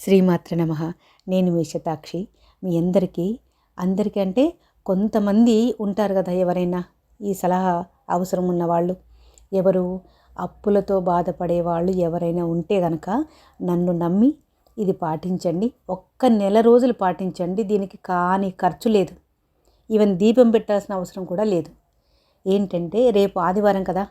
శ్రీమాత్ర నమః. నేను మీ శతాక్షి. మీ అందరికీ అంటే కొంతమంది ఉంటారు కదా, ఎవరైనా ఈ సలహా అవసరం ఉన్నవాళ్ళు, ఎవరు అప్పులతో బాధపడేవాళ్ళు ఎవరైనా ఉంటే కనుక నన్ను నమ్మి ఇది పాటించండి. ఒక్క నెల రోజులు పాటించండి. దీనికి కానీ ఖర్చు లేదు. ఈవెన్ దీపం పెట్టాల్సిన అవసరం కూడా లేదు. ఏంటంటే రేపు ఆదివారం కదా,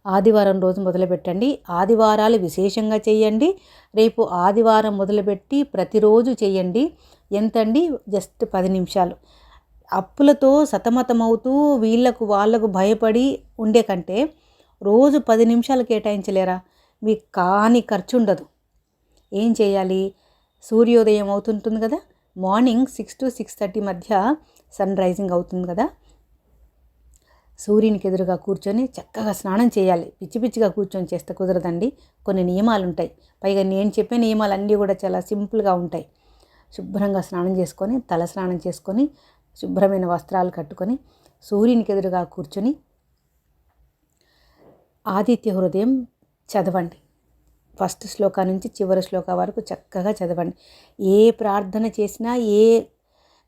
ఆదివారం రోజు మొదలుపెట్టండి. ఆదివారాలు విశేషంగా చేయండి. రేపు ఆదివారం మొదలుపెట్టి ప్రతిరోజు చేయండి. ఎంతండి? జస్ట్ 10 నిమిషాలు. అప్పులతో సతమతమవుతూ వాళ్ళకు భయపడి ఉండే కంటే రోజు 10 నిమిషాలు కేటాయించలేరా? మీకు కానీ ఖర్చు ఉండదు. ఏం చేయాలి? సూర్యోదయం అవుతుంటుంది కదా, మార్నింగ్ 6 to 6:30 మధ్య సన్ రైజింగ్ అవుతుంది కదా, సూర్యునికి ఎదురుగా కూర్చొని చక్కగా స్నానం చేయాలి. పిచ్చి పిచ్చిగా కూర్చొని చేస్తే కుదరదండి. కొన్ని నియమాలు ఉంటాయి. పైగా నేను చెప్పే నియమాలన్నీ కూడా చాలా సింపుల్గా ఉంటాయి. శుభ్రంగా స్నానం చేసుకొని, తల స్నానం చేసుకొని, శుభ్రమైన వస్త్రాలు కట్టుకొని, సూర్యునికి ఎదురుగా కూర్చొని ఆదిత్య హృదయం చదవండి. ఫస్ట్ శ్లోకా నుంచి చివరి శ్లోకా వరకు చక్కగా చదవండి. ఏ ప్రార్థన చేసినా, ఏ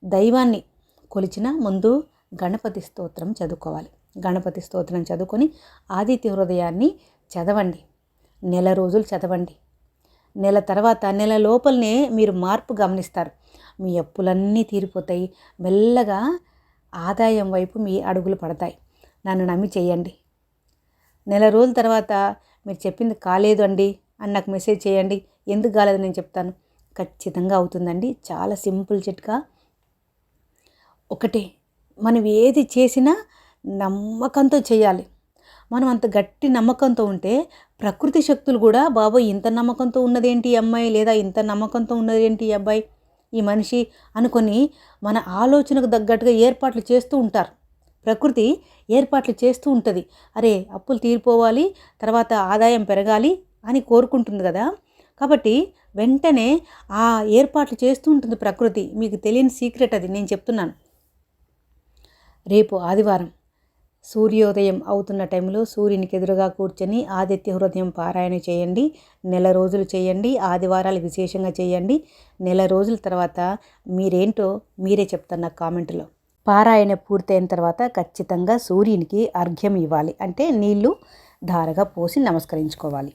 దైవాన్ని కొలిచినా ముందు గణపతి స్తోత్రం చదువుకోవాలి. గణపతి స్తోత్రం చదువుకొని ఆదిత్య హృదయాన్ని చదవండి. నెల రోజులు చదవండి. నెల తర్వాత, నెల లోపలనే మీరు మార్పు గమనిస్తారు. మీ అప్పులన్నీ తీరిపోతాయి. మెల్లగా ఆదాయం వైపు మీ అడుగులు పడతాయి. నన్ను నమ్మి చేయండి. నెల రోజుల తర్వాత మీరు చెప్పింది కాలేదు అండి అని నాకు మెసేజ్ చేయండి. ఎందుకు కాలేదు నేను చెప్తాను. ఖచ్చితంగా అవుతుందండి. చాలా సింపుల్ చిట్కా. ఒకటే, మనం ఏది చేసినా నమ్మకంతో చేయాలి. మనం అంత గట్టి నమ్మకంతో ఉంటే ప్రకృతి శక్తులు కూడా బాబోయ్ ఇంత నమ్మకంతో ఉన్నదేంటి ఈ అమ్మాయి, లేదా ఇంత నమ్మకంతో ఉన్నదేంటి ఈ అబ్బాయి, ఈ మనిషి అనుకొని మన ఆలోచనకు తగ్గట్టుగా ఏర్పాట్లు చేస్తూ ఉంటారు. ప్రకృతి ఏర్పాట్లు చేస్తూ ఉంటుంది. అరే అప్పులు తీరిపోవాలి, తర్వాత ఆదాయం పెరగాలి అని కోరుకుంటుంది కదా. కాబట్టి వెంటనే ఆ ఏర్పాట్లు చేస్తూ ఉంటుంది ప్రకృతి. మీకు తెలియని సీక్రెట్ అది, నేను చెప్తున్నాను. రేపు ఆదివారం సూర్యోదయం అవుతున్న టైంలో సూర్యునికి ఎదురుగా కూర్చొని ఆదిత్య హృదయం పారాయణ చేయండి. నెల రోజులు చేయండి. ఆదివారాలు విశేషంగా చేయండి. నెల రోజుల తర్వాత మీరేంటో మీరే చెప్తారు నాకు కామెంట్లో. పారాయణ పూర్తయిన తర్వాత ఖచ్చితంగా సూర్యునికి అర్ఘ్యం ఇవ్వాలి. అంటే నీళ్లు ధారగా పోసి నమస్కరించుకోవాలి.